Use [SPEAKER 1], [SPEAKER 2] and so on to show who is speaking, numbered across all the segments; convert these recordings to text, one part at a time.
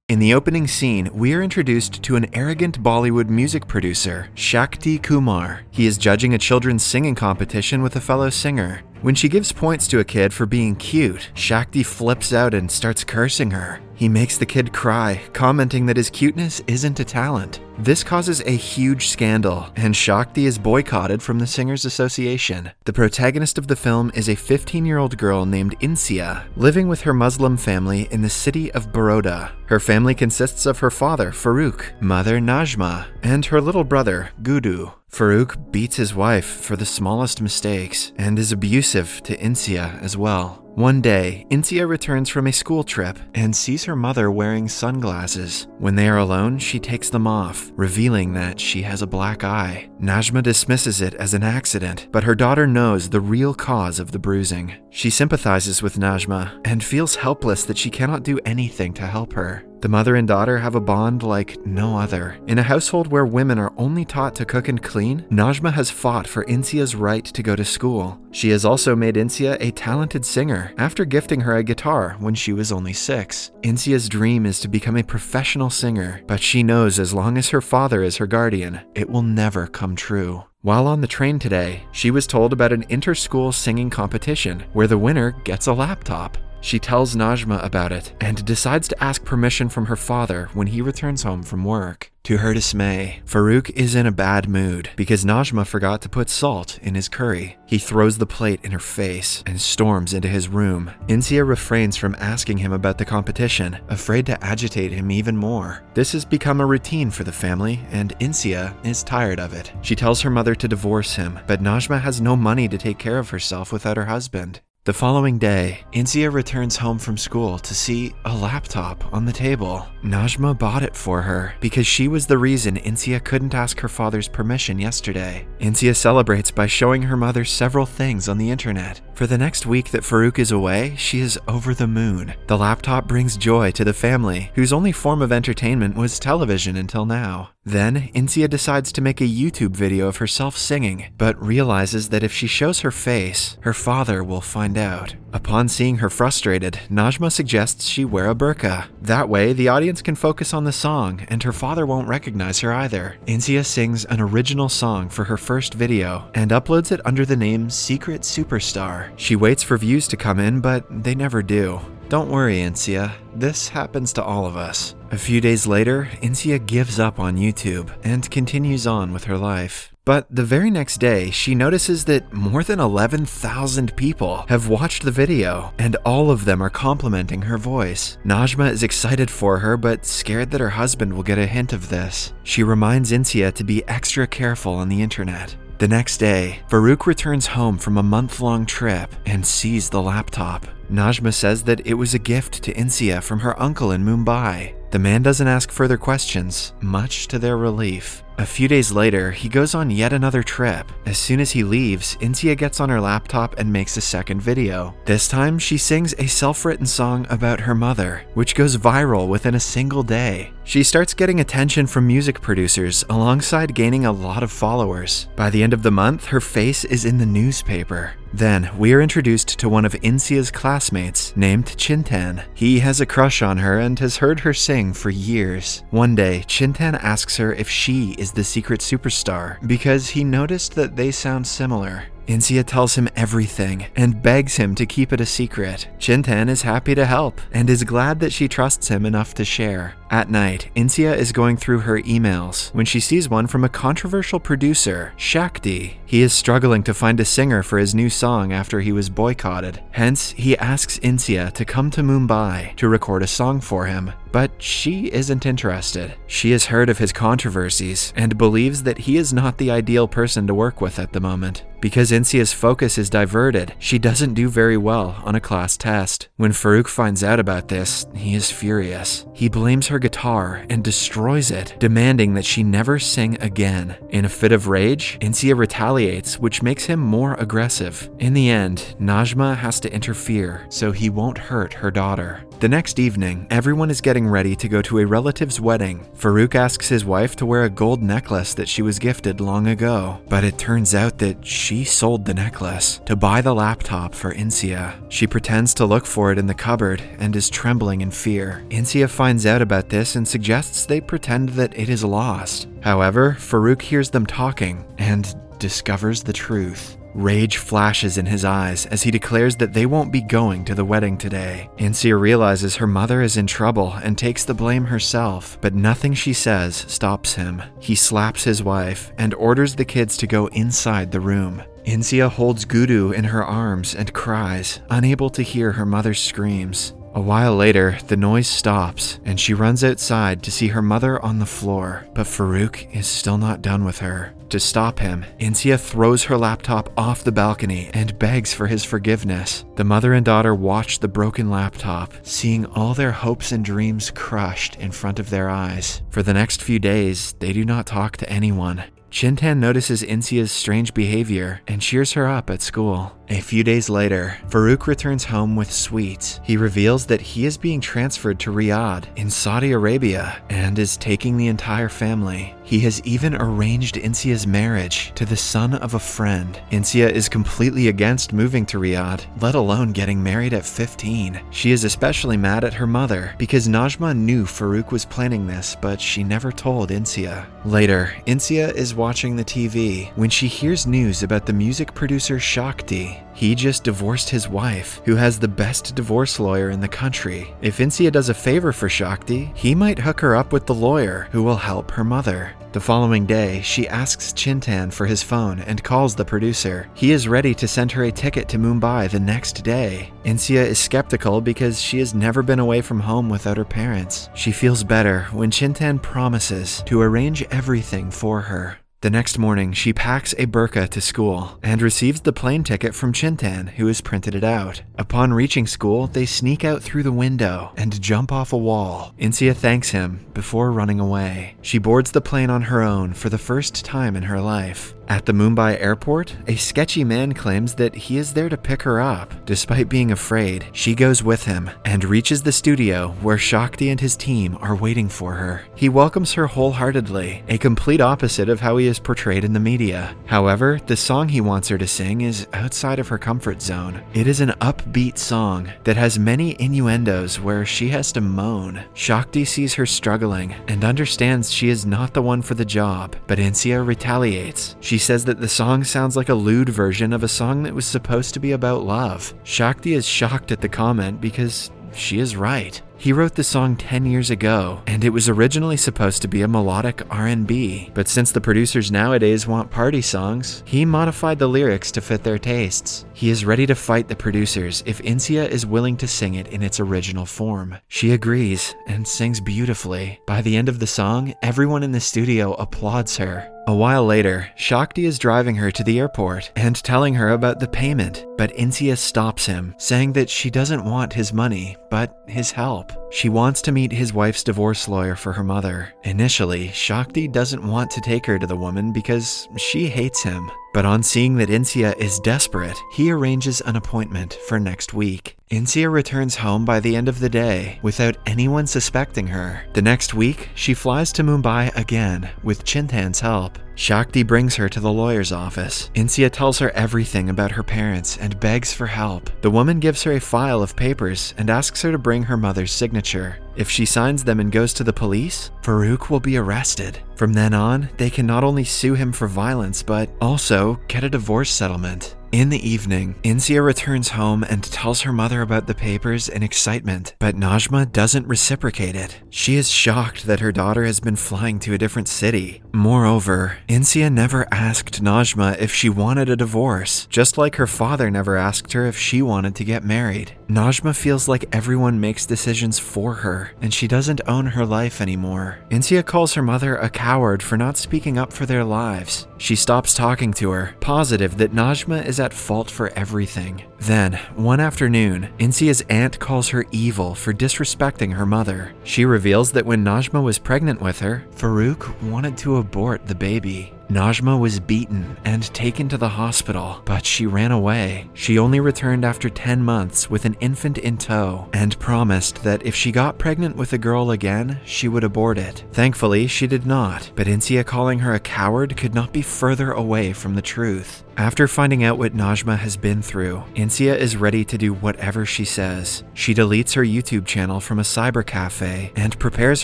[SPEAKER 1] In the opening scene, we are introduced to an arrogant Bollywood music producer, Shakti Kumar. He is judging a children's singing competition with a fellow singer. When she gives points to a kid for being cute, Shakti flips out and starts cursing her. He makes the kid cry, commenting that his cuteness isn't a talent. This causes a huge scandal, and Shakti is boycotted from the Singers Association. The protagonist of the film is a 15-year-old girl named Insia, living with her Muslim family in the city of Baroda. Her family consists of her father, Farooq, mother, Najma, and her little brother, Gudu. Farooq beats his wife for the smallest mistakes and is abusive to Insia as well. One day, Insia returns from a school trip and sees her mother wearing sunglasses. When they are alone, she takes them off, revealing that she has a black eye. Najma dismisses it as an accident, but her daughter knows the real cause of the bruising. She sympathizes with Najma and feels helpless that she cannot do anything to help her. The mother and daughter have a bond like no other. In a household where women are only taught to cook and clean, Najma has fought for Insia's right to go to school. She has also made Insia a talented singer after gifting her a guitar when she was only 6. Insia's dream is to become a professional singer, but she knows as long as her father is her guardian, it will never come true. While on the train today, she was told about an inter-school singing competition where the winner gets a laptop. She tells Najma about it and decides to ask permission from her father when he returns home from work. To her dismay, Farooq is in a bad mood because Najma forgot to put salt in his curry. He throws the plate in her face and storms into his room. Insia refrains from asking him about the competition, afraid to agitate him even more. This has become a routine for the family, and Insia is tired of it. She tells her mother to divorce him, but Najma has no money to take care of herself without her husband. The following day, Insia returns home from school to see a laptop on the table. Najma bought it for her because she was the reason Insia couldn't ask her father's permission yesterday. Insia celebrates by showing her mother several things on the internet. For the next week that Farooq is away, she is over the moon. The laptop brings joy to the family, whose only form of entertainment was television until now. Then, Insia decides to make a YouTube video of herself singing, but realizes that if she shows her face, her father will find out. Upon seeing her frustrated, Najma suggests she wear a burqa. That way, the audience can focus on the song, and her father won't recognize her either. Insia sings an original song for her first video, and uploads it under the name Secret Superstar. She waits for views to come in, but they never do. Don't worry, Insia. This happens to all of us. A few days later, Insia gives up on YouTube and continues on with her life. But the very next day, she notices that more than 11,000 people have watched the video, and all of them are complimenting her voice. Najma is excited for her, but scared that her husband will get a hint of this. She reminds Insia to be extra careful on the internet. The next day, Farooq returns home from a month-long trip and sees the laptop. Najma says that it was a gift to Insia from her uncle in Mumbai. The man doesn't ask further questions, much to their relief. A few days later, he goes on yet another trip. As soon as he leaves, Insia gets on her laptop and makes a second video. This time, she sings a self-written song about her mother, which goes viral within a single day. She starts getting attention from music producers alongside gaining a lot of followers. By the end of the month, her face is in the newspaper. Then, we are introduced to one of Insia's classmates named Chintan. He has a crush on her and has heard her sing for years. One day, Chintan asks her if she is the secret superstar because he noticed that they sound similar. Insia tells him everything and begs him to keep it a secret. Chintan is happy to help and is glad that she trusts him enough to share. At night, Insia is going through her emails when she sees one from a controversial producer, Shakti. He is struggling to find a singer for his new song after he was boycotted. Hence, he asks Insia to come to Mumbai to record a song for him. But she isn't interested. She has heard of his controversies and believes that he is not the ideal person to work with at the moment. Because Insia's focus is diverted, she doesn't do very well on a class test. When Farooq finds out about this, he is furious. He blames her guitar and destroys it, demanding that she never sing again. In a fit of rage, Insia retaliates, which makes him more aggressive. In the end, Najma has to interfere so he won't hurt her daughter. The next evening, everyone is getting ready to go to a relative's wedding. Farouk asks his wife to wear a gold necklace that she was gifted long ago, but it turns out that she sold the necklace to buy the laptop for Insia. She pretends to look for it in the cupboard and is trembling in fear. Insia finds out about this and suggests they pretend that it is lost. However, Farouk hears them talking and discovers the truth. Rage flashes in his eyes as he declares that they won't be going to the wedding today. Insia realizes her mother is in trouble and takes the blame herself, but nothing she says stops him. He slaps his wife and orders the kids to go inside the room. Insia holds Guru in her arms and cries, unable to hear her mother's screams. A while later, the noise stops, and she runs outside to see her mother on the floor, but Farouk is still not done with her. To stop him, Insia throws her laptop off the balcony and begs for his forgiveness. The mother and daughter watch the broken laptop, seeing all their hopes and dreams crushed in front of their eyes. For the next few days, they do not talk to anyone. Chintan notices Insia's strange behavior and cheers her up at school. A few days later, Farouk returns home with sweets. He reveals that he is being transferred to Riyadh in Saudi Arabia and is taking the entire family. He has even arranged Insia's marriage to the son of a friend. Insia is completely against moving to Riyadh, let alone getting married at 15. She is especially mad at her mother because Najma knew Farouk was planning this, but she never told Insia. Later, Insia is watching the TV when she hears news about the music producer Shakti. He just divorced his wife, who has the best divorce lawyer in the country. If Insia does a favor for Shakti, he might hook her up with the lawyer who will help her mother. The following day, she asks Chintan for his phone and calls the producer. He is ready to send her a ticket to Mumbai the next day. Insia is skeptical because she has never been away from home without her parents. She feels better when Chintan promises to arrange everything for her. The next morning, she packs a burqa to school and receives the plane ticket from Chintan, who has printed it out. Upon reaching school, they sneak out through the window and jump off a wall. Insia thanks him before running away. She boards the plane on her own for the first time in her life. At the Mumbai airport, a sketchy man claims that he is there to pick her up. Despite being afraid, she goes with him and reaches the studio where Shakti and his team are waiting for her. He welcomes her wholeheartedly, a complete opposite of how he is portrayed in the media. However, the song he wants her to sing is outside of her comfort zone. It is an upbeat song that has many innuendos where she has to moan. Shakti sees her struggling and understands she is not the one for the job, but Insia retaliates. She says that the song sounds like a lewd version of a song that was supposed to be about love. Shakti is shocked at the comment because she is right. He wrote the song 10 years ago, and it was originally supposed to be a melodic R&B, but since the producers nowadays want party songs, he modified the lyrics to fit their tastes. He is ready to fight the producers if Insia is willing to sing it in its original form. She agrees and sings beautifully. By the end of the song, everyone in the studio applauds her. A while later, Shakti is driving her to the airport and telling her about the payment, but Insia stops him, saying that she doesn't want his money, but his help. She wants to meet his wife's divorce lawyer for her mother. Initially, Shakti doesn't want to take her to the woman because she hates him. But on seeing that Insia is desperate, he arranges an appointment for next week. Insia returns home by the end of the day without anyone suspecting her. The next week, she flies to Mumbai again with Chintan's help. Shakti brings her to the lawyer's office. Insia tells her everything about her parents and begs for help. The woman gives her a file of papers and asks her to bring her mother's signature. If she signs them and goes to the police, Farouk will be arrested. From then on, they can not only sue him for violence, but also get a divorce settlement. In the evening, Insia returns home and tells her mother about the papers in excitement, but Najma doesn't reciprocate it. She is shocked that her daughter has been flying to a different city. Moreover, Insia never asked Najma if she wanted a divorce, just like her father never asked her if she wanted to get married. Najma feels like everyone makes decisions for her, and she doesn't own her life anymore. Insia calls her mother a coward for not speaking up for their lives. She stops talking to her, positive that Najma is at fault for everything. Then, one afternoon, Insia's aunt calls her evil for disrespecting her mother. She reveals that when Najma was pregnant with her, Farouk wanted to abort the baby. Najma was beaten and taken to the hospital, but she ran away. She only returned after 10 months with an infant in tow and promised that if she got pregnant with a girl again, she would abort it. Thankfully, she did not, but Insia calling her a coward could not be further away from the truth. After finding out what Najma has been through, Insia is ready to do whatever she says. She deletes her YouTube channel from a cyber cafe and prepares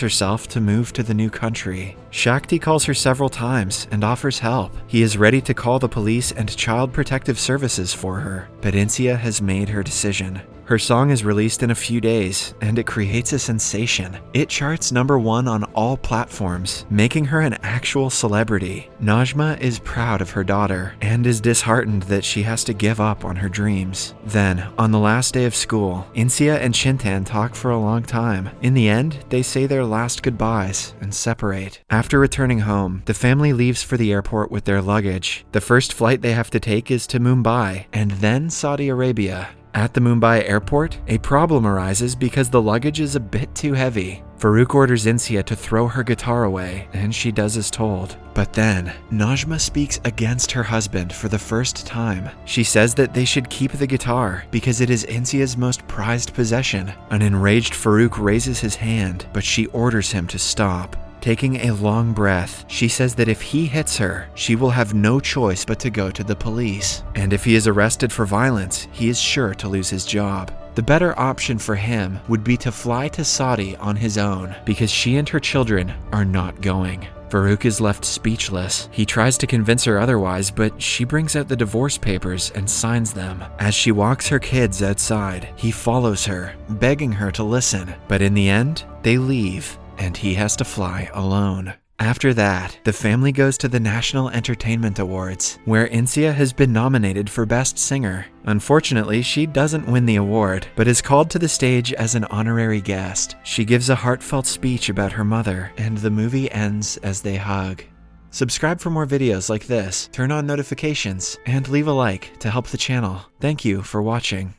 [SPEAKER 1] herself to move to the new country. Shakti calls her several times and offers help. He is ready to call the police and child protective services for her, but Insia has made her decision. Her song is released in a few days, and it creates a sensation. It charts #1 on all platforms, making her an actual celebrity. Najma is proud of her daughter, and is disheartened that she has to give up on her dreams. Then, on the last day of school, Insia and Chintan talk for a long time. In the end, they say their last goodbyes and separate. After returning home, the family leaves for the airport with their luggage. The first flight they have to take is to Mumbai, and then Saudi Arabia. At the Mumbai airport, a problem arises because the luggage is a bit too heavy. Farouk orders Insia to throw her guitar away, and she does as told. But then, Najma speaks against her husband for the first time. She says that they should keep the guitar because it is Insia's most prized possession. An enraged Farouk raises his hand, but she orders him to stop. Taking a long breath, she says that if he hits her, she will have no choice but to go to the police. And if he is arrested for violence, he is sure to lose his job. The better option for him would be to fly to Saudi on his own, because she and her children are not going. Farouk is left speechless. He tries to convince her otherwise, but she brings out the divorce papers and signs them. As she walks her kids outside, he follows her, begging her to listen. But in the end, they leave, and he has to fly alone. After that, the family goes to the National Entertainment Awards, where Insia has been nominated for Best Singer. Unfortunately, she doesn't win the award, but is called to the stage as an honorary guest. She gives a heartfelt speech about her mother, and the movie ends as they hug. Subscribe for more videos like this, turn on notifications, and leave a like to help the channel. Thank you for watching.